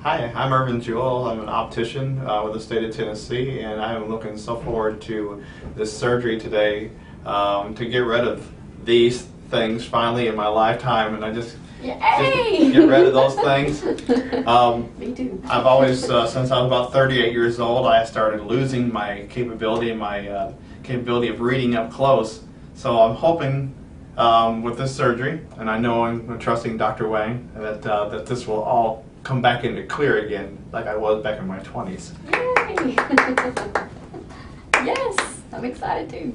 Hi, I'm Ervin Jewell. I'm an optician with the state of Tennessee, and I am looking so forward to this surgery today to get rid of these things finally in my lifetime, and I just get rid of those things. Me too. I've always, since I was about 38 years old, I started losing my capability of reading up close. So I'm hoping with this surgery, and I know I'm trusting Dr. Wang, that this will all come back into clear again like I was back in my 20s. Yay! Yes, I'm excited too.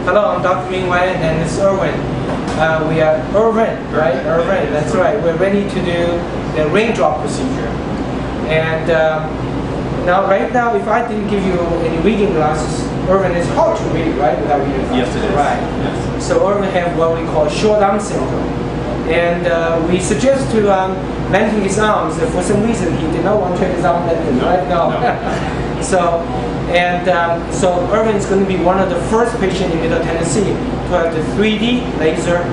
Hello, I'm Dr. Ming Wang, and it's Ervin. We are Ervin, right? Ervin, that's right. We're ready to do the raindrop procedure. And right now, if I didn't give you any reading glasses, Ervin, it's hard to read, right? Without reading glasses. Yes, it is. Right. Yes. So Ervin have what we call short arm syndrome. And we suggest to lengthen his arms. For some reason, he did not want to have his arm lengthened, right? No. So Ervin is going to be one of the first patients in Middle Tennessee to have the 3D laser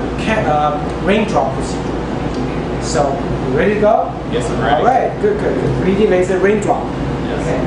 raindrop procedure. So, you ready to go? Yes, I'm ready. All right, good. 3D laser raindrop. Yes. Okay.